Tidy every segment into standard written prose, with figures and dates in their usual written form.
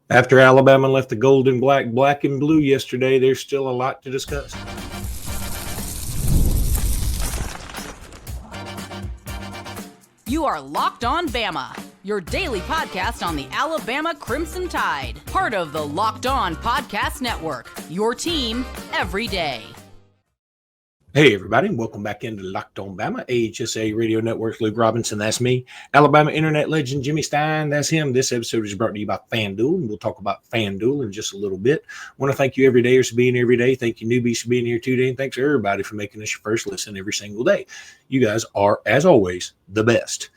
After Alabama left the gold and black and blue yesterday, there's still a lot to discuss. You are Locked On Bama, your daily podcast on the Alabama Crimson Tide. Part of the Locked On Podcast Network, your team every day. Hey, everybody, and welcome back into Locked On Bama, AHSA Radio Network. Luke Robinson, that's me. Alabama internet legend Jimmy Stein, that's him. This episode is brought to you by FanDuel, and we'll talk about FanDuel in just a little bit. I want to thank you everydayers for being here every day. Thank you newbies for being here today, and thanks to everybody for making us your first listen every single day. You guys are, as always, the best.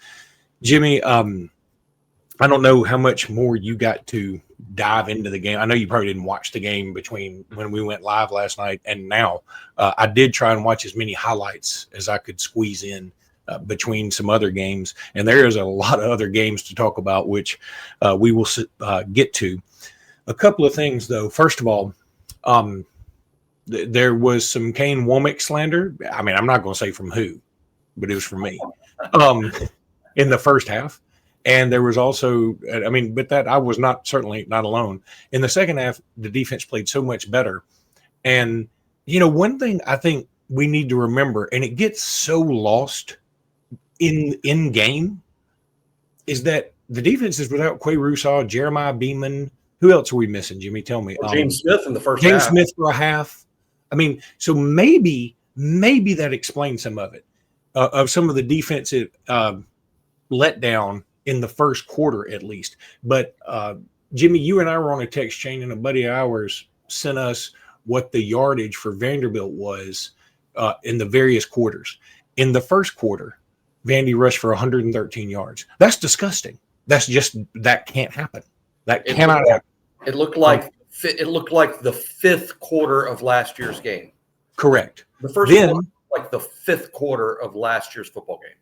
Jimmy, I don't know how much more you got to dive into the game. I know you probably didn't watch the game between when we went live last night and now. I did try and watch as many highlights as I could squeeze in between some other games. And there is a lot of other games to talk about, which we will get to. A couple of things, though. First of all, there was some Kane Womack slander. I mean, I'm not going to say from who, but it was from me in the first half. And there was also, but that I was certainly not alone. In the second half, the defense played so much better. And, one thing I think we need to remember, and it gets so lost in game, is that the defense is without Quay Russaw, Jeremiah Beeman. Who else are we missing, Jimmy? Tell me. James Smith in the first half. James Smith for a half. So maybe that explains some of it, of some of the defensive letdown in the first quarter, at least. But Jimmy, you and I were on a text chain, and a buddy of ours sent us what the yardage for Vanderbilt was in the various quarters. In the first quarter, Vandy rushed for 113 yards. That's disgusting. That can't happen. That cannot happen. It looked like the fifth quarter of last year's game. Correct. The first quarter looked like the fifth quarter of last year's football game.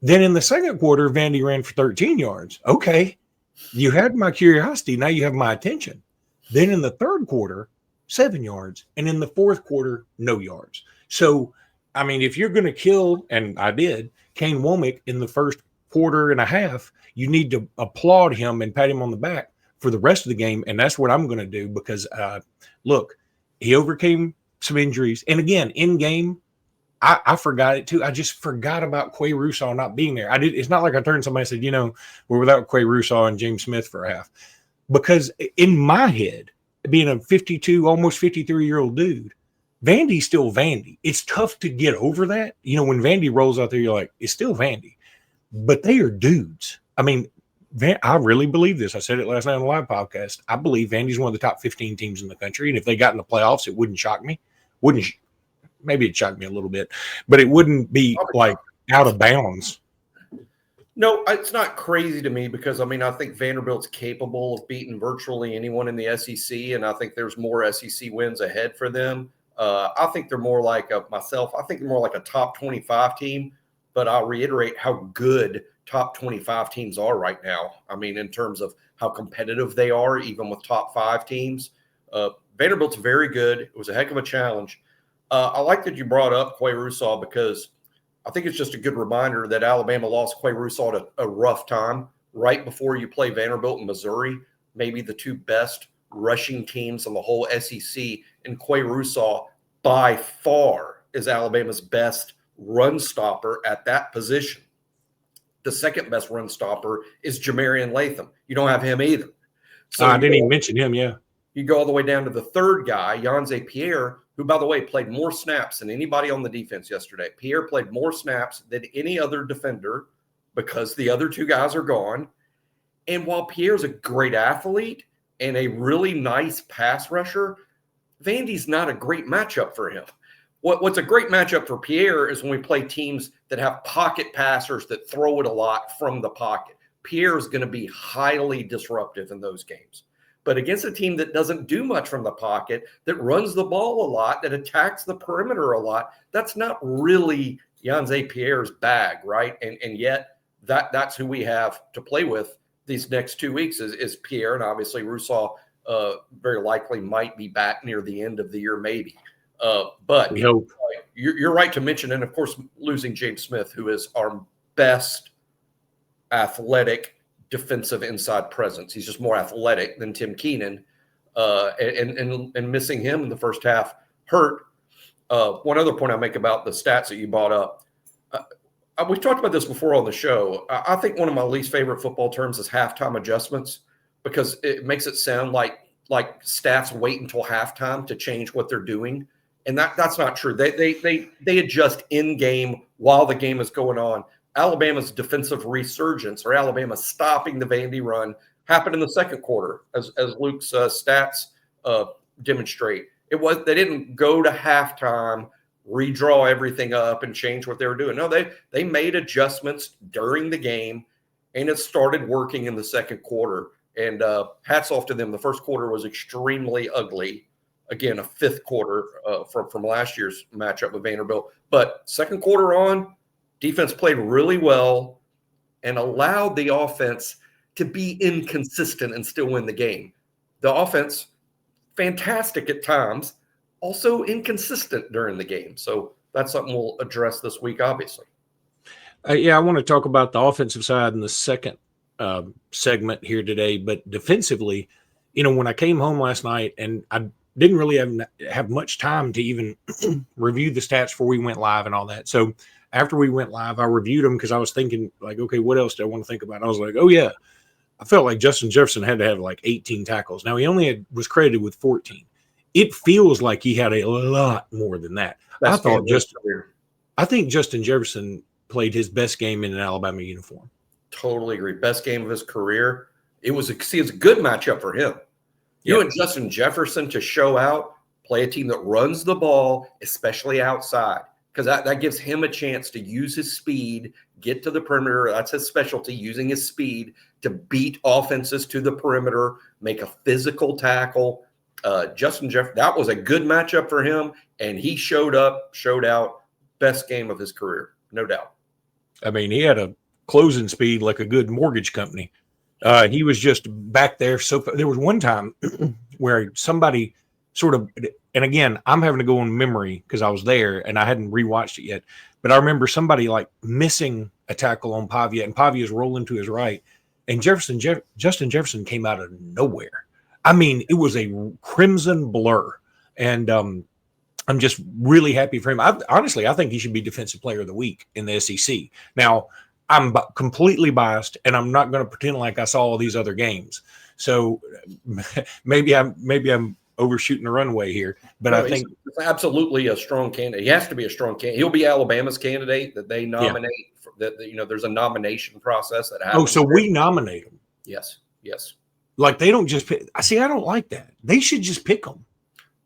Then in the second quarter, Vandy ran for 13 yards. Okay, you had my curiosity. Now you have my attention. Then in the third quarter, 7 yards. And in the fourth quarter, no yards. So, if you're going to kill, and I did, Kane Womack in the first quarter and a half, you need to applaud him and pat him on the back for the rest of the game. And that's what I'm going to do because, look, he overcame some injuries. And again, in game, I forgot it too. I just forgot about Quay Russaw not being there. It's not like I turned to somebody and said, we're without Quay Russaw and James Smith for a half. Because in my head, being a 52, almost 53-year-old dude, Vandy's still Vandy. It's tough to get over that. When Vandy rolls out there, you're like, it's still Vandy. But they are dudes. I really believe this. I said it last night on the live podcast. I believe Vandy's one of the top 15 teams in the country. And if they got in the playoffs, it wouldn't shock me. Maybe it shocked me a little bit, but it wouldn't be like out of bounds. No, it's not crazy to me because, I think Vanderbilt's capable of beating virtually anyone in the SEC, and I think there's more SEC wins ahead for them. I think they're more like a top 25 team, but I'll reiterate how good top 25 teams are right now. In terms of how competitive they are, even with top 5 teams. Vanderbilt's very good. It was a heck of a challenge. I like that you brought up Quay Russaw because I think it's just a good reminder that Alabama lost Quay Russaw at a rough time right before you play Vanderbilt and Missouri, maybe the two best rushing teams in the whole SEC. And Quay Russaw by far is Alabama's best run stopper at that position. The second best run stopper is Jamarian Latham. You don't have him either. So I didn't even mention him, yeah. You go all the way down to the third guy, Jase Pierre, who, by the way, played more snaps than anybody on the defense yesterday. Pierre played more snaps than any other defender because the other two guys are gone. And while Pierre's a great athlete and a really nice pass rusher, Vandy's not a great matchup for him. What's a great matchup for Pierre is when we play teams that have pocket passers that throw it a lot from the pocket. Pierre is going to be highly disruptive in those games. But against a team that doesn't do much from the pocket, that runs the ball a lot, that attacks the perimeter a lot, that's not really Jase Pierre's bag, right? And yet that's who we have to play with these next 2 weeks is Pierre. And obviously Russaw very likely might be back near the end of the year, maybe. But we hope. You're right to mention, and of course, losing James Smith, who is our best athletic defensive inside presence. He's just more athletic than Tim Keenan, and missing him in the first half hurt. One other point I make about the stats that you brought up. We've talked about this before on the show. I think one of my least favorite football terms is halftime adjustments, because it makes it sound like staffs wait until halftime to change what they're doing. And that's not true. They adjust in game while the game is going on. Alabama's defensive resurgence, or Alabama stopping the Vandy run, happened in the second quarter, as Luke's stats demonstrate. They didn't go to halftime, redraw everything up, and change what they were doing. No, they made adjustments during the game, and it started working in the second quarter. And hats off to them. The first quarter was extremely ugly. Again, a fifth quarter from last year's matchup with Vanderbilt. But second quarter on, defense played really well and allowed the offense to be inconsistent and still win the game. The offense, fantastic at times, also inconsistent during the game. So that's something we'll address this week, obviously. Yeah, I want to talk about the offensive side in the second segment here today. But defensively, when I came home last night, and I didn't really have much time to even review the stats before we went live and all that. So after we went live, I reviewed them because I was thinking, like, okay, what else do I want to think about? And I was like, oh, yeah, I felt like Justin Jefferson had to have like 18 tackles. Now, he only was credited with 14. It feels like he had a lot more than that. I think Justin Jefferson played his best game in an Alabama uniform. Totally agree. Best game of his career. It was a good matchup for him. You and Justin Jefferson to show out, play a team that runs the ball, especially outside, because that gives him a chance to use his speed, get to the perimeter. That's his specialty, using his speed to beat offenses to the perimeter, make a physical tackle. Justin Jefferson, that was a good matchup for him, and he showed out. Best game of his career, no doubt. I mean, he had a closing speed like a good mortgage company. He was just back there. So there was one time where somebody sort of, and again, I'm having to go on memory because I was there and I hadn't rewatched it yet, but I remember somebody like missing a tackle on Pavia, and Pavia's rolling to his right, and Justin Jefferson came out of nowhere. I mean, it was a crimson blur, and I'm just really happy for him. Honestly, I think he should be Defensive Player of the Week in the SEC. Now, I'm completely biased, and I'm not going to pretend like I saw all these other games. So maybe I'm overshooting the runway here, but I think it's absolutely a strong candidate. He has to be a strong candidate. He'll be Alabama's candidate that they nominate. Yeah. There's a nomination process that happens. Oh, so we nominate them? Yes. Like they don't just pick. I don't like that. They should just pick them.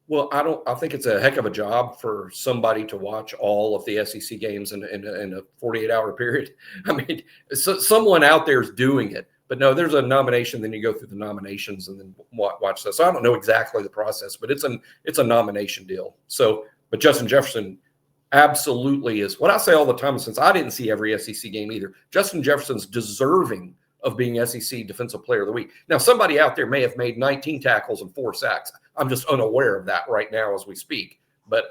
Well, I think it's a heck of a job for somebody to watch all of the SEC games in a 48-hour period. I mean, someone out there is doing it. But no, there's a nomination. Then you go through the nominations and then watch this. So I don't know exactly the process, but it's a nomination deal. So, but Justin Jefferson absolutely is what I say all the time. Since I didn't see every SEC game either, Justin Jefferson's deserving of being SEC Defensive Player of the Week. Now, somebody out there may have made 19 tackles and 4 sacks. I'm just unaware of that right now as we speak. But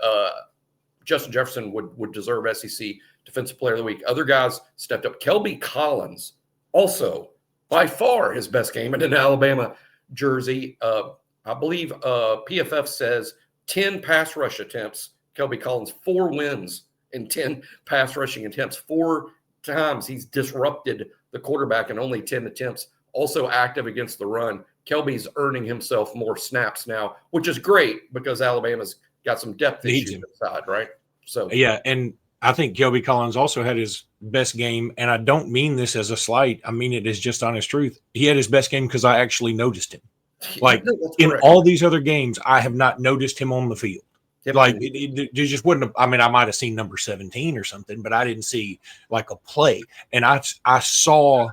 Justin Jefferson would deserve SEC Defensive Player of the Week. Other guys stepped up. Kelby Collins, also by far his best game in an Alabama jersey. I believe PFF says 10 pass rush attempts. Kelby Collins, 4 wins in 10 pass rushing attempts. 4 times he's disrupted the quarterback in only 10 attempts. Also active against the run. Kelby's earning himself more snaps now, which is great because Alabama's got some depth issues inside, right? So yeah, and I think Kelby Collins also had his best game, and I don't mean this as a slight. I mean it as just honest truth. He had his best game because I actually noticed him. Like in all these other games, I have not noticed him on the field. Yep. Like it just wouldn't have. I mean, I might have seen number 17 or something, but I didn't see like a play. And I saw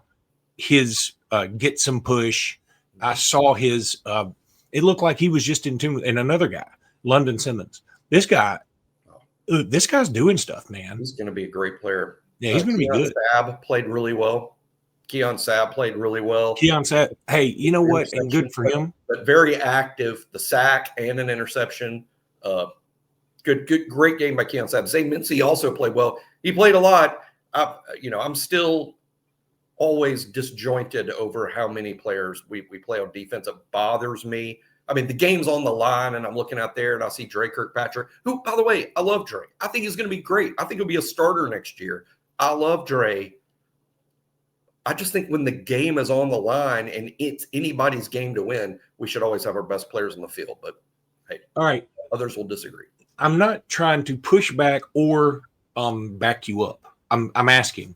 his get some push. I saw his. It looked like he was just in tune. And another guy, London Simmons. This guy's doing stuff, man. He's going to be a great player. Yeah, he's going to be good. Sabb played really well. Keon Sabb played really well. Keon Sabb. Hey, you know what? And good for him. But very active. The sack and an interception. Great game by Keon Sabb. Zay Mincy also played well. He played a lot. I'm still always disjointed over how many players we play on defense. It bothers me. I mean, the game's on the line, and I'm looking out there, and I see Dre Kirkpatrick, who, by the way, I love Dre. I think he's going to be great. I think he'll be a starter next year. I love Dre. I just think when the game is on the line and it's anybody's game to win, we should always have our best players on the field. But, hey, all right, others will disagree. I'm not trying to push back or back you up. I'm asking.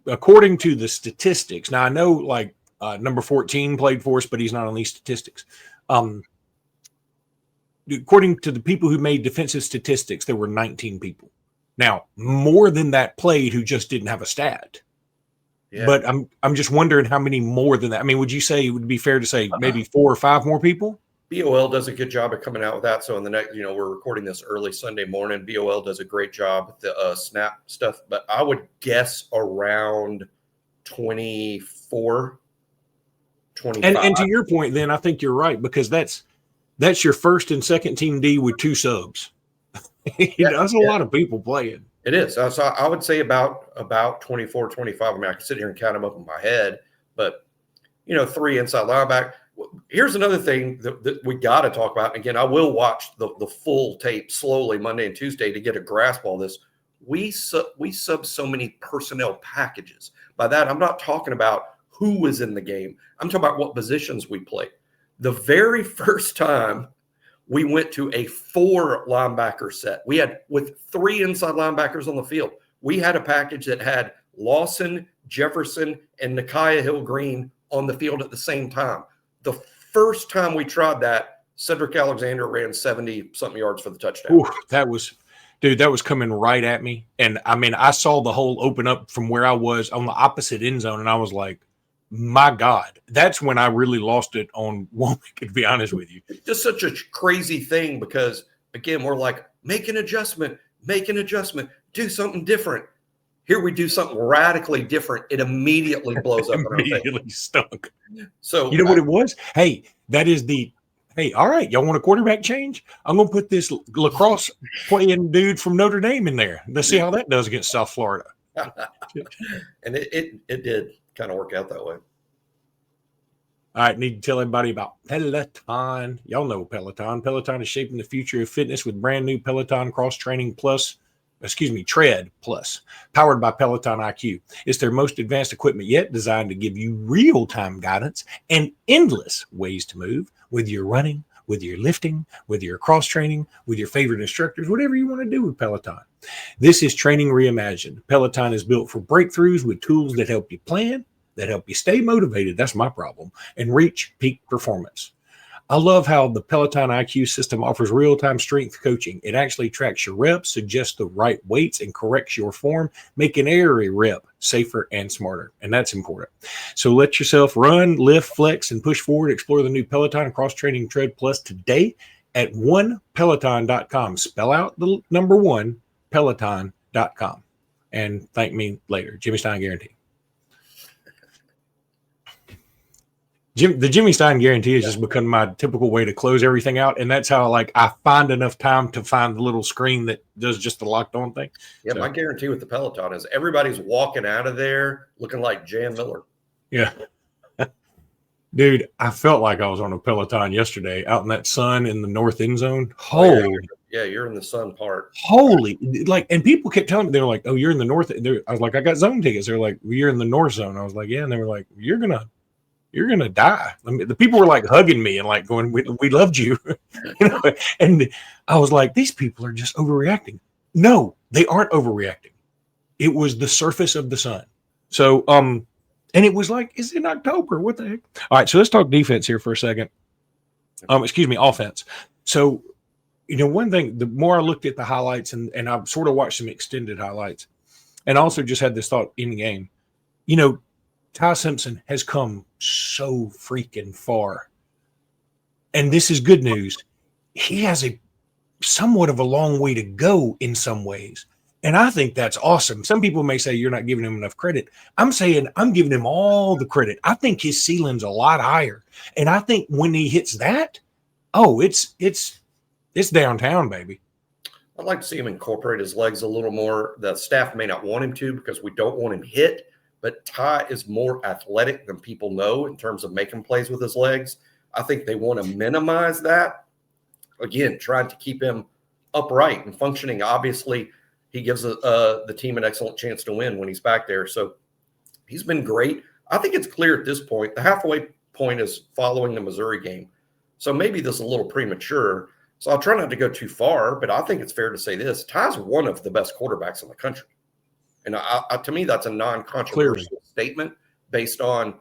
According to the statistics, now I know like number 14 played for us, but he's not on these statistics. According to the people who made defensive statistics, there were 19 people. Now, more than that played who just didn't have a stat. Yeah. But I'm just wondering how many more than that. I mean, would you say it would be fair to say maybe 4 or 5 more people? BOL does a good job of coming out with that. So in the next, we're recording this early Sunday morning. BOL does a great job with the snap stuff, but I would guess around 24, 25. And to your point, then I think you're right, because that's your first and second team D with 2 subs. That's a lot of people playing. It is. So I would say about 24, 25. I mean, I can sit here and count them up in my head, but 3 inside linebacker. Here's another thing that we got to talk about. And again, I will watch the full tape slowly Monday and Tuesday to get a grasp of all this. We sub so many personnel packages. By that, I'm not talking about who was in the game. I'm talking about what positions we play. The very first time we went to a 4 linebacker set, we had with 3 inside linebackers on the field. We had a package that had Lawson, Jefferson, and Nakia Hill-Green on the field at the same time. The first time we tried that, Cedric Alexander ran 70-something yards for the touchdown. Ooh, that was coming right at me. And, I mean, I saw the hole open up from where I was on the opposite end zone, and I was like, my God. That's when I really lost it on Womack, to be honest with you. It's just such a crazy thing because, again, we're like, make an adjustment, do something different. Here we do something radically different. It immediately blows up. Immediately stunk. So you know what it was? Hey, all right, y'all want a quarterback change? I'm going to put this lacrosse playing dude from Notre Dame in there. Let's see how that does against South Florida. And it did kind of work out that way. All right, need to tell everybody about Peloton. Y'all know Peloton. Peloton is shaping the future of fitness with brand new Peloton Tread Plus, powered by Peloton IQ. It's their most advanced equipment yet, designed to give you real-time guidance and endless ways to move with your running, with your lifting, with your cross-training, with your favorite instructors, whatever you want to do with Peloton. This is training reimagined. Peloton is built for breakthroughs with tools that help you plan, that help you stay motivated, that's my problem, and reach peak performance. I love how the Peloton IQ system offers real-time strength coaching. It actually tracks your reps, suggests the right weights, and corrects your form, making every rep safer and smarter. And that's important. So let yourself run, lift, flex, and push forward. Explore the new Peloton Cross-Training Tread Plus today at onepeloton.com. Spell out the number 1, peloton.com. And thank me later. Jimmy Stein guarantee. The Jimmy Stein guarantee has just become my typical way to close everything out. And that's how I find enough time to find the little screen that does just the locked on thing. Yeah. So, my guarantee with the Peloton is everybody's walking out of there looking like Jan Miller. Yeah. Dude, I felt like I was on a Peloton yesterday out in that sun in the north end zone. Holy. Yeah, you're in the sun part. Holy. And people kept telling me, they were like, oh, you're in the north. I was like, I got zone tickets. They're like, well, you're in the north zone. I was like, yeah. And they were like, you're going to die. I mean, the people were hugging me and going, we loved you. And I was like, these people are just overreacting. No, they aren't overreacting. It was the surface of the sun. So, and it was it's in October. What the heck? All right. So let's talk defense here for a second. Offense. So, one thing, the more I looked at the highlights and I've sort of watched some extended highlights and also just had this thought in the game, Ty Simpson has come so freaking far. And this is good news. He has a somewhat of a long way to go in some ways. And I think that's awesome. Some people may say you're not giving him enough credit. I'm saying I'm giving him all the credit. I think his ceiling's a lot higher. And I think when he hits that, it's downtown, baby. I'd like to see him incorporate his legs a little more. The staff may not want him to because we don't want him hit. but Ty is more athletic than people know in terms of making plays with his legs. I think they want to minimize that. Again, trying to keep him upright and functioning. Obviously, he gives the team an excellent chance to win when he's back there. So he's been great. I think it's clear at this point. The halfway point is following the Missouri game. So maybe this is a little premature. So I'll try not to go too far, but I think it's fair to say this. Ty's one of the best quarterbacks in the country. And to me, that's a non-controversial statement based on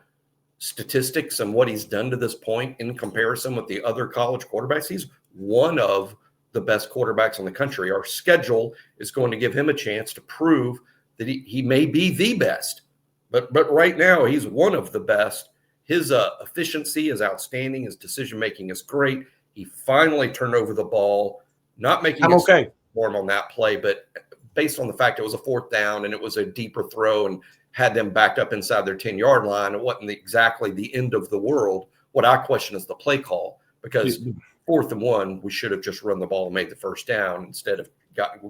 statistics and what he's done to this point in comparison with the other college quarterbacks. He's one of the best quarterbacks in the country. Our schedule is going to give him a chance to prove that he may be the best. But right now, he's one of the best. His efficiency is outstanding. His decision-making is great. He finally turned over the ball, not making it form on that play, but based on the fact it was a 4th down and it was a deeper throw and had them backed up inside their 10-yard line, it wasn't exactly the end of the world. What I question is the play call, because 4th and 1, we should have just run the ball and made the 1st down instead of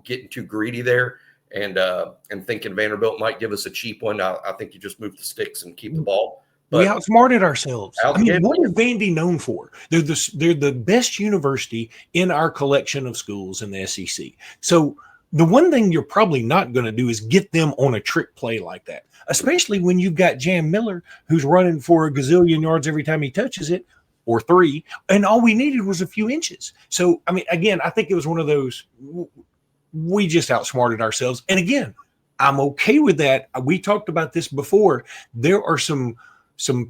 getting too greedy there and thinking Vanderbilt might give us a cheap one. I think you just move the sticks and keep the ball. But we outsmarted ourselves. I mean, what is Vandy known for? They're the best university in our collection of schools in the SEC. So the one thing you're probably not going to do is get them on a trick play like that, especially when you've got Jam Miller, who's running for a gazillion yards every time he touches it, or 3, and all we needed was a few inches. So, I mean, again, I think it was one of those, we just outsmarted ourselves. And again, I'm okay with that. We talked about this before. There are some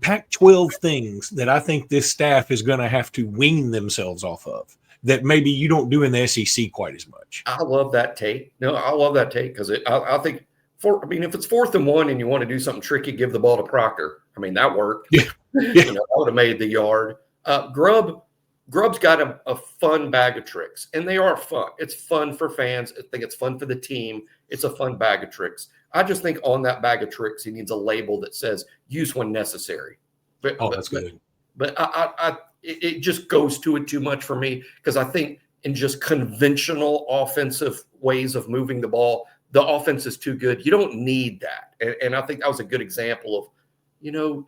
Pac-12 things that I think this staff is going to have to wean themselves off of that maybe you don't do in the SEC quite as much. I love that take. No, I love that take because I think if it's 4th and 1 and you want to do something tricky, give the ball to Proctor. I mean, that worked. Yeah. I would have made the yard. Grubb's got a fun bag of tricks, and they are fun. It's fun for fans. I think it's fun for the team. It's a fun bag of tricks. I just think on that bag of tricks, he needs a label that says use when necessary. That's good. But it just goes to it too much for me because I think in just conventional offensive ways of moving the ball, the offense is too good. You don't need that. And I think that was a good example of,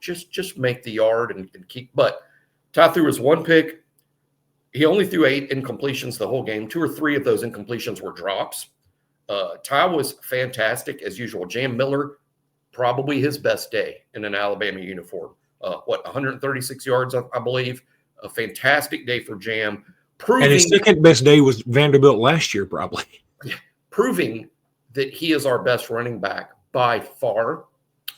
just make the yard and keep. But Ty threw his 1 pick. He only threw 8 incompletions the whole game. 2 or 3 of those incompletions were drops. Ty was fantastic as usual. Jam Miller, probably his best day in an Alabama uniform. 136 yards, I believe. A fantastic day for Jam. And his second best day was Vanderbilt last year, probably. Proving that he is our best running back by far.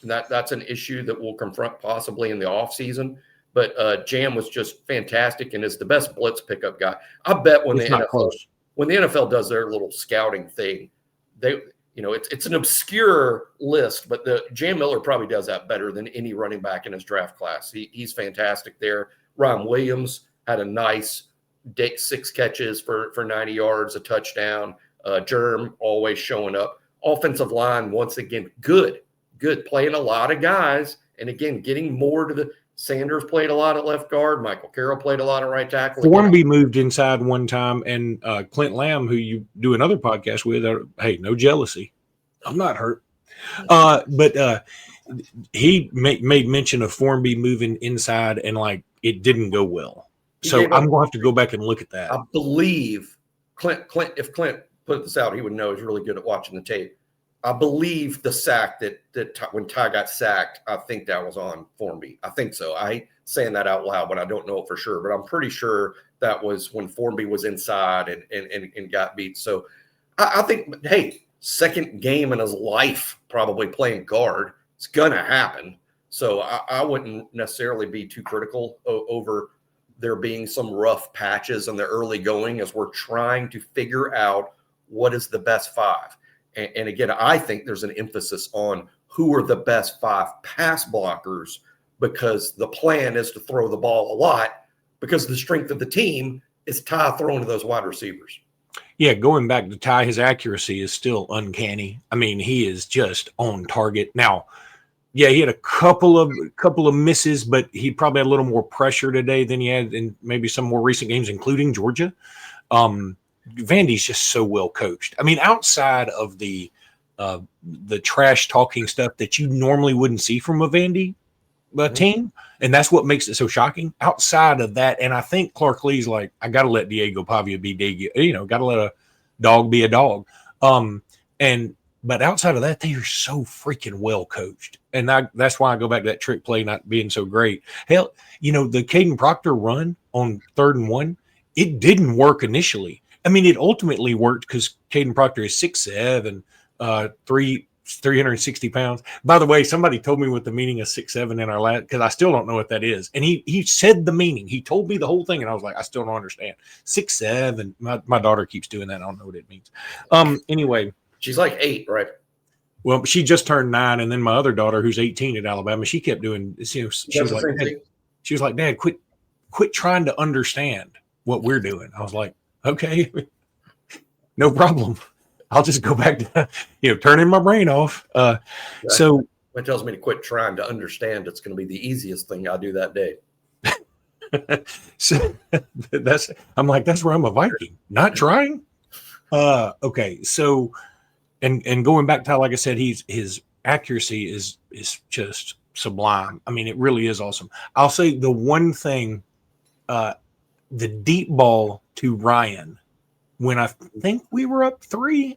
That's an issue that we'll confront possibly in the offseason. But Jam was just fantastic and is the best blitz pickup guy. I bet when the NFL does their little scouting thing, it's an obscure list, but the Jam Miller probably does that better than any running back in his draft class. He's fantastic there. Ryan Williams had a nice day, 6 catches for 90 yards, a touchdown. Germ always showing up. Offensive line, once again, good, playing a lot of guys. And again, getting more to the Sanders played a lot at left guard. Michael Carroll played a lot at right tackle. Formby moved inside one time, and Clint Lamb, who you do another podcast with, hey, no jealousy. I'm not hurt. But he made mention of Formby moving inside, and it didn't go well. So I'm going to have to go back and look at that. I believe Clint, if Clint put this out, he would know. He's really good at watching the tape. I believe the sack that when Ty got sacked, I think that was on Formby. I think so. I hate saying that out loud, but I don't know it for sure. But I'm pretty sure that was when Formby was inside and got beat. So I think, hey, second game in his life probably playing guard. It's going to happen. So I wouldn't necessarily be too critical over there being some rough patches in the early going as we're trying to figure out what is the best 5. And again, I think there's an emphasis on who are the best 5 pass blockers because the plan is to throw the ball a lot because the strength of the team is Ty throwing to those wide receivers. Yeah, going back to Ty, his accuracy is still uncanny. I mean, he is just on target. Now, yeah, he had a couple of misses, but he probably had a little more pressure today than he had in maybe some more recent games, including Georgia. Vandy's just so well coached. I mean, outside of the the trash talking stuff that you normally wouldn't see from a Vandy team. And that's what makes it so shocking. Outside of that, and I think Clark Lee's like, I got to let Diego Pavia be Diego, got to let a dog be a dog. But outside of that, they are so freaking well coached. And that's why I go back to that trick play not being so great. Hell, the Caden Proctor run on 3rd and 1, it didn't work initially. I mean, it ultimately worked because Caden Proctor is 6'7", 360 pounds. By the way, somebody told me what the meaning of 6'7" in our last, because I still don't know what that is. And he said the meaning. He told me the whole thing, and I was like, I still don't understand. 6'7". My daughter keeps doing that. I don't know what it means. Anyway. She's like 8, right? Well, she just turned 9, and then my other daughter, who's 18 at Alabama, she kept doing. She was like, Dad, quit trying to understand what we're doing. I was like, okay, no problem. I'll just go back to turning my brain off. So it tells me to quit trying to understand. It's going to be the easiest thing I do that day. So I'm like, that's where I'm a Viking, not trying. Okay, so. And going back to, like I said, his accuracy is just sublime. I mean, it really is awesome. I'll say the one thing, the deep ball to Ryan, when I think we were up 3.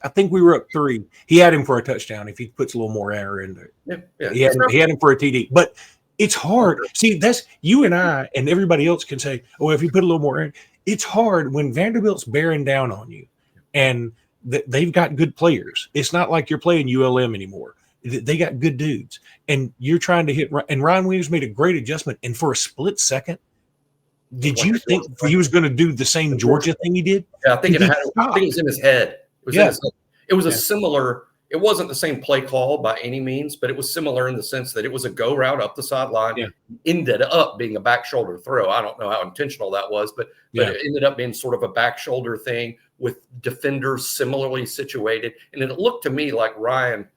He had him for a touchdown if he puts a little more air into it. Yeah. He had him for a TD. But it's hard. See, that's you and I and everybody else can say, oh, if you put a little more air, it's hard when Vanderbilt's bearing down on you. And they've got good players. It's not like you're playing ULM anymore. They got good dudes, and you're trying to hit. And Ryan Williams made a great adjustment. And for a split second, did you think he was going to do the same Georgia thing he did? Yeah, I think it was in his head. It was a similar. It wasn't the same play call by any means, but it was similar in the sense that it was a go route up the sideline. Yeah. Ended up being a back shoulder throw. I don't know how intentional that was, but it ended up being sort of a back shoulder thing with defenders similarly situated. And it looked to me like Ryan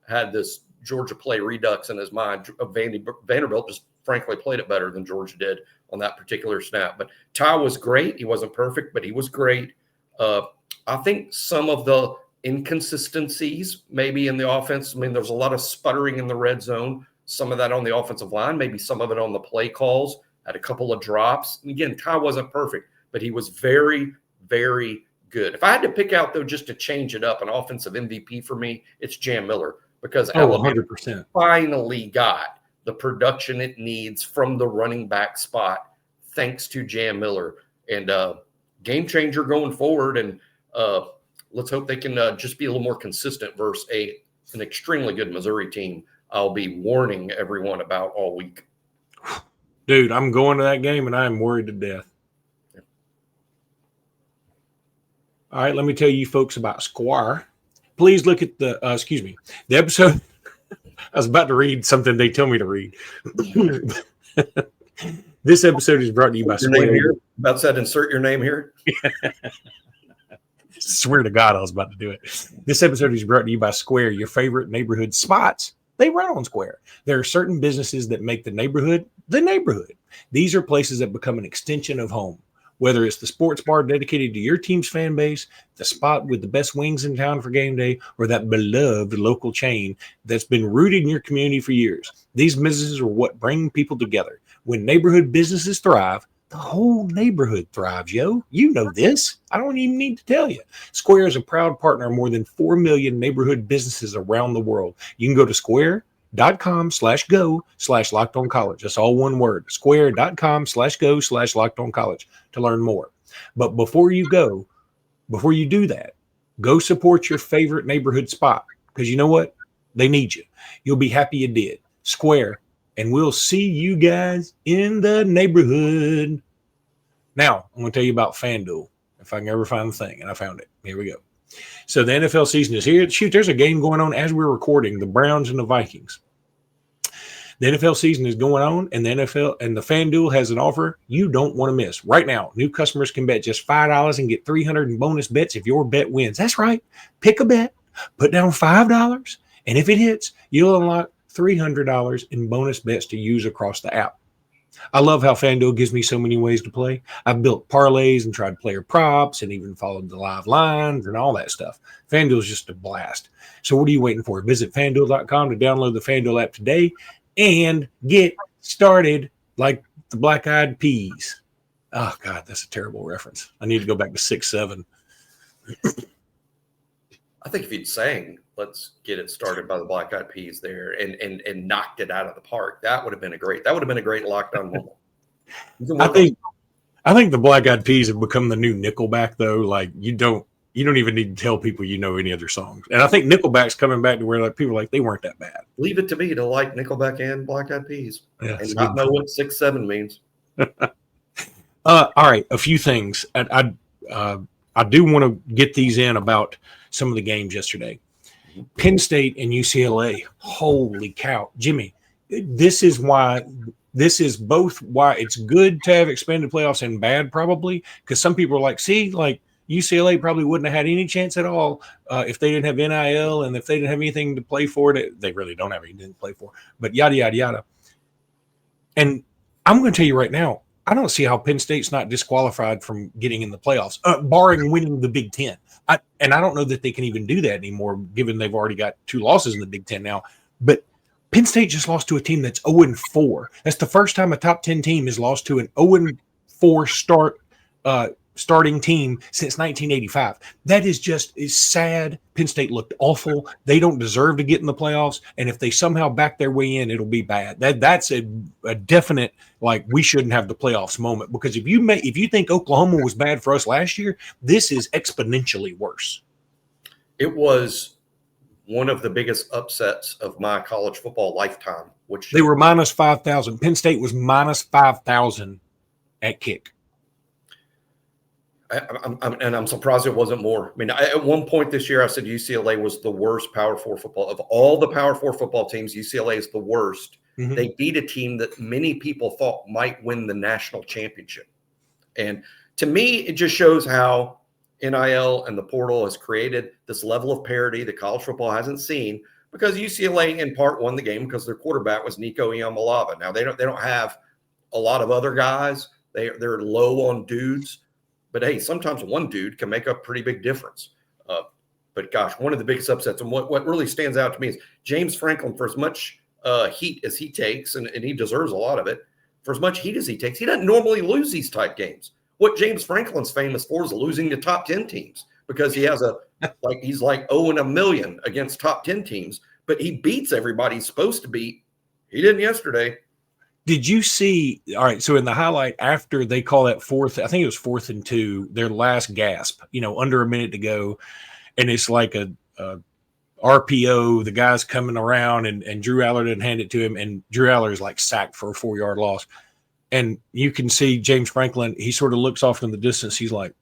had this Georgia play redux in his mind. Vanderbilt just frankly played it better than Georgia did on that particular snap. But Ty was great. He wasn't perfect, but he was great. I think some of the inconsistencies maybe in the offense. I mean, there's a lot of sputtering in the red zone. Some of that on the offensive line, maybe some of it on the play calls, had a couple of drops. And again, Ty wasn't perfect, but he was very, very good. If I had to pick out, though, just to change it up, an offensive MVP for me, it's Jam Miller, because Alabama 100%. finally got the production it needs from the running back spot, thanks to Jam Miller. And game changer going forward. And let's hope they can just be a little more consistent versus an extremely good Missouri team I'll be warning everyone about all week. Dude, I'm going to that game, and I am worried to death. All right, let me tell you folks about Squire. Please look at the episode. I was about to read something they tell me to read. This episode is brought to you by Square. About said, insert your name here. Swear to God, I was about to do it. This episode is brought to you by Square, your favorite neighborhood spots. They run on Square. There are certain businesses that make the neighborhood the neighborhood. These are places that become an extension of home. Whether it's the sports bar dedicated to your team's fan base, the spot with the best wings in town for game day, or that beloved local chain that's been rooted in your community for years. These businesses are what bring people together. When neighborhood businesses thrive, the whole neighborhood thrives, yo. You know this. I don't even need to tell you. Square is a proud partner of more than 4 million neighborhood businesses around the world. You can go to square.com/go/lockedoncollege. That's all one word. Square.com/go/lockedoncollege to learn more. But before you do that, go support your favorite neighborhood spot, because you know what? They need you. You'll be happy you did. Square. And we'll see you guys in the neighborhood. Now, I'm going to tell you about FanDuel, if I can ever find the thing. And I found it. Here we go. So the NFL season is here. Shoot, there's a game going on as we're recording, the Browns and the Vikings. The NFL season is going on, and the FanDuel has an offer you don't want to miss. Right now, new customers can bet just $5 and get $300 in bonus bets if your bet wins. That's right. Pick a bet, put down $5, and if it hits, you'll unlock $300 in bonus bets to use across the app. I love how FanDuel gives me so many ways to play. I've built parlays and tried player props and even followed the live lines and all that stuff. FanDuel is just a blast. So what are you waiting for? Visit FanDuel.com to download the FanDuel app today and get started like the Black Eyed Peas. Oh, God, that's a terrible reference. I need to go back to 6'7". I think if you'd sang "Let's Get It Started" by the Black Eyed Peas there and knocked it out of the park, that would have been a great lockdown moment. I think the Black Eyed Peas have become the new Nickelback, though. Like you don't even need to tell people you know any other songs. And I think Nickelback's coming back to where like people are like they weren't that bad. Leave it to me to like Nickelback and Black Eyed Peas and not know what 6'7" means. All right, a few things. I do want to get these in about some of the games yesterday. Penn State and UCLA. Holy cow, Jimmy! This is both why it's good to have expanded playoffs and bad probably because some people are like, see, like UCLA probably wouldn't have had any chance at all if they didn't have NIL and if they didn't have anything to play for. They really don't have anything to play for, but yada yada yada. And I'm going to tell you right now, I don't see how Penn State's not disqualified from getting in the playoffs, barring winning the Big Ten. And I don't know that they can even do that anymore, given they've already got 2 losses in the Big Ten now. But Penn State just lost to a team that's 0-4. That's the first time a top 10 team has lost to an 0-4 starting team since 1985. That is sad. Penn State looked awful. They don't deserve to get in the playoffs. And if they somehow back their way in, it'll be bad. That's a definite, like, we shouldn't have the playoffs moment. Because if you think Oklahoma was bad for us last year, this is exponentially worse. It was one of the biggest upsets of my college football lifetime. Which they were minus 5,000. Penn State was minus 5,000 at kick. I'm surprised it wasn't more. I mean, at one point this year, I said UCLA was the worst Power 4 football. Of all the Power 4 football teams, UCLA is the worst. Mm-hmm. They beat a team that many people thought might win the national championship. And to me, it just shows how NIL and the portal has created this level of parity that college football hasn't seen because UCLA in part won the game because their quarterback was Nico Iamaleava. Now, they don't have a lot of other guys. They're low on dudes. But, hey, sometimes one dude can make a pretty big difference. But, gosh, one of the biggest upsets, and what really stands out to me is James Franklin, for as much heat as he takes, and he deserves a lot of it, for as much heat as he takes, he doesn't normally lose these type games. What James Franklin's famous for is losing to top 10 teams because he has he's like 0-1,000,000 against top 10 teams, but he beats everybody he's supposed to beat. He didn't yesterday. Did you see? All right. So in the highlight after they call that I think it was 4th and 2, their last gasp, under a minute to go. And it's like a RPO, the guy's coming around and Drew Aller didn't hand it to him. And Drew Aller is like sacked for a 4-yard loss. And you can see James Franklin, he sort of looks off in the distance. He's like,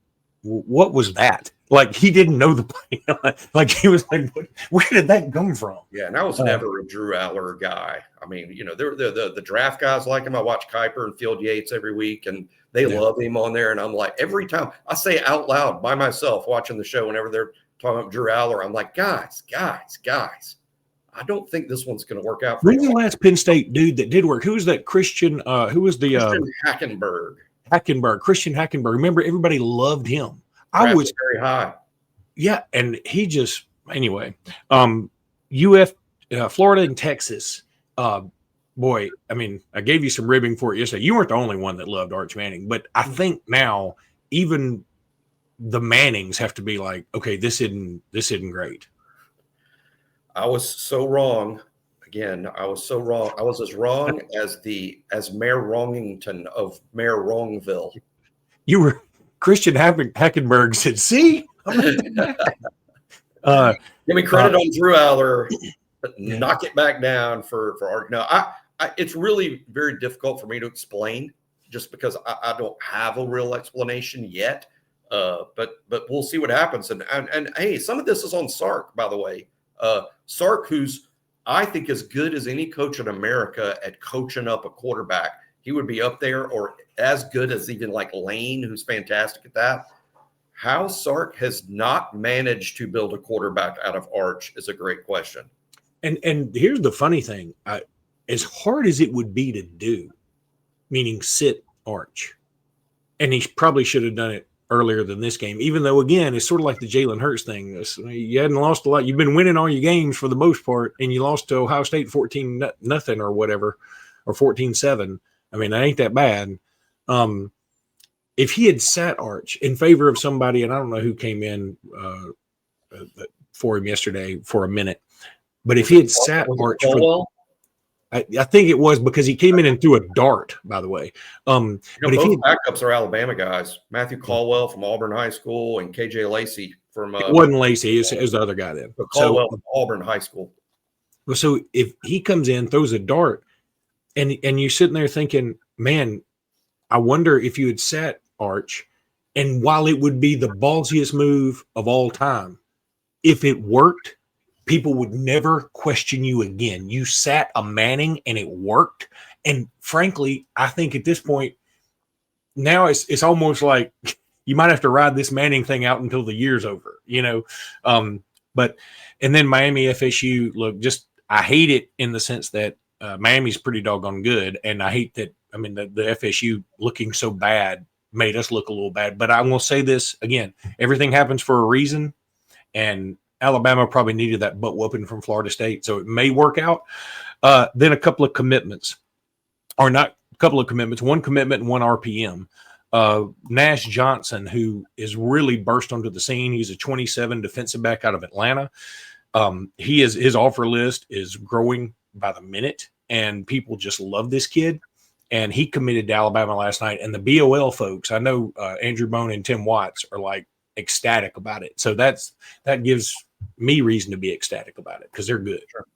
what was that? Like he didn't know the play. Like he was like, where did that come from? Yeah, and I was never a Drew Aller guy. I mean, the draft guys like him. I watch Kuiper and Field Yates every week, and they love him on there. And I'm like, every time I say out loud by myself watching the show, whenever they're talking about Drew Aller, I'm like, guys, I don't think this one's going to work out. Who's the last Penn State dude that did work? Who was that Christian? Who was the Christian Hackenberg? Christian Hackenberg. Remember, everybody loved him. I was very high. Yeah, and he just anyway. Florida and Texas. Boy, I mean, I gave you some ribbing for it yesterday. You weren't the only one that loved Arch Manning, but I think now even the Mannings have to be like, okay, this isn't great. I was so wrong. Again, I was so wrong. I was as wrong as Mayor Wrongington of Mayor Wrongville. You were. Christian Hackenberg said, see? Give me credit on Drew Aller, but knock it back down for Art. No, it's really very difficult for me to explain just because I don't have a real explanation yet. But we'll see what happens. And hey, some of this is on Sark, by the way. Sark, who's I think as good as any coach in America at coaching up a quarterback. He would be up there or as good as even like Lane, who's fantastic at that. How Sark has not managed to build a quarterback out of Arch is a great question. And here's the funny thing. As hard as it would be to do, meaning sit Arch. And he probably should have done it earlier than this game, even though, again, it's sort of like the Jalen Hurts thing. You hadn't lost a lot. You've been winning all your games for the most part, and you lost to Ohio State 14-0 or whatever, or 14-7. I mean, that ain't that bad. If he had sat Arch in favor of somebody, and I don't know who came in for him yesterday for a minute, but if he had sat Arch for – I think it was because he came in and threw a dart, by the way. But both backups are Alabama guys. Matthew Caldwell from Auburn High School and KJ Lacey from it wasn't Lacey, it was the other guy then. Caldwell from Auburn High School. So if he comes in, throws a dart, and you're sitting there thinking, man, I wonder if you had sat Arch, and while it would be the ballsiest move of all time, if it worked, people would never question you again. You sat a Manning and it worked. And frankly, I think at this point, now it's almost like you might have to ride this Manning thing out until the year's over, you know? And then Miami FSU, look, just, I hate it in the sense that Miami's pretty doggone good. And I hate that, I mean, the FSU looking so bad made us look a little bad. But I will say this again, everything happens for a reason. And Alabama probably needed that butt whooping from Florida State, so it may work out. Then a couple of commitments, or not a couple of commitments, one commitment and one RPM. Nash Johnson, who is really burst onto the scene. He's a 27 defensive back out of Atlanta. His offer list is growing by the minute, and people just love this kid. And he committed to Alabama last night. And the BOL folks, I know Andrew Bone and Tim Watts are like ecstatic about it. So that gives me reason to be ecstatic about it because they're good. Sure.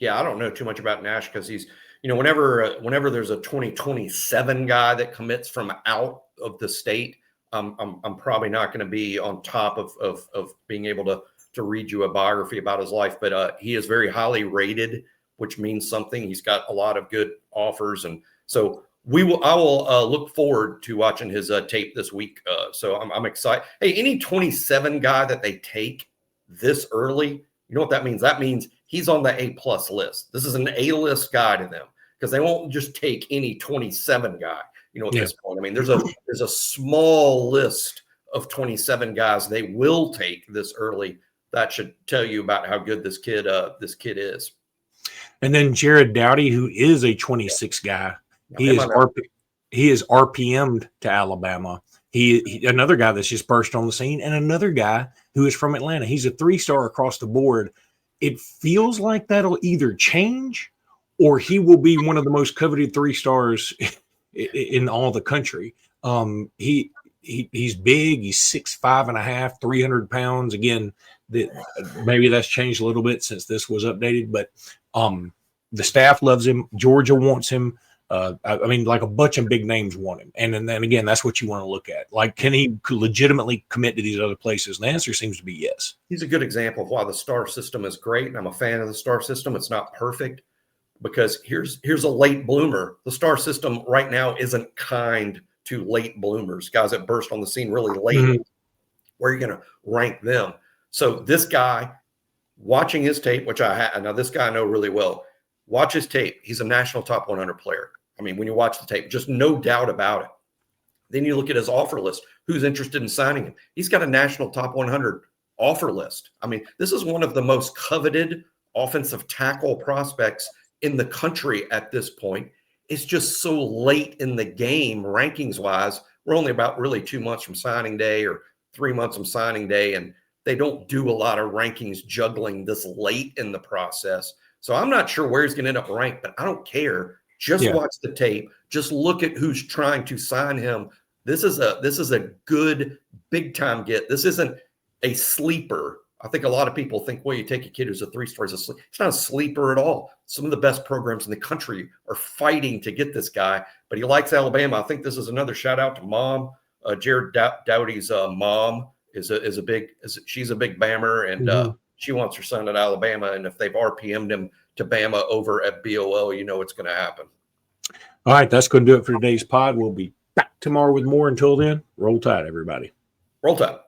Yeah, I don't know too much about Nash because he's, whenever there's a 2027 guy that commits from out of the state, I'm probably not going to be on top of being able to read you a biography about his life. But he is very highly rated, which means something. He's got a lot of good offers, and so I will look forward to watching his tape this week. So I'm excited. Hey, any 27 guy that they take this early, you know what that means? That means he's on the A+ list. This is an A-list guy to them because they won't just take any 27 guy. At this point, I mean, there's a small list of 27 guys they will take this early. That should tell you about how good this kid is. And then Jared Dowdy, who is a 26 guy. He is RPM'd to Alabama. He another guy that's just burst on the scene, and another guy who is from Atlanta. He's a 3-star across the board. It feels like that'll either change or he will be one of the most coveted 3-stars in all the country. He's big. He's 6'5.5", 300 pounds. Again, maybe that's changed a little bit since this was updated, but the staff loves him. Georgia wants him. I mean, like a bunch of big names want him. And then again, that's what you want to look at. Like, can he legitimately commit to these other places? And the answer seems to be yes. He's a good example of why the star system is great. And I'm a fan of the star system. It's not perfect because here's a late bloomer. The star system right now isn't kind to late bloomers, guys that burst on the scene really late. Mm-hmm. Where are you going to rank them? So this guy, watching his tape, which now this guy I know really well, watch his tape. He's a national top 100 player. I mean, when you watch the tape, just no doubt about it. Then you look at his offer list. Who's interested in signing him? He's got a national top 100 offer list. I mean, this is one of the most coveted offensive tackle prospects in the country at this point. It's just so late in the game, rankings-wise. We're only about really 2 months from signing day or 3 months from signing day, and they don't do a lot of rankings juggling this late in the process. So I'm not sure where he's going to end up ranked, but I don't care. Just watch the tape. Just look at who's trying to sign him. This is a good big time get. This isn't a sleeper. I think a lot of people think, well, you take a kid who's a 3-star, it's not a sleeper at all. Some of the best programs in the country are fighting to get this guy, but he likes Alabama. I think this is another shout out to mom. Jared Dowdy's mom she's a big Bammer, and she wants her son at Alabama, and if they've RPM'd him to Bama over at BOL, you know it's going to happen. All right, that's going to do it for today's pod. We'll be back tomorrow with more. Until then, roll tide, everybody. Roll tide.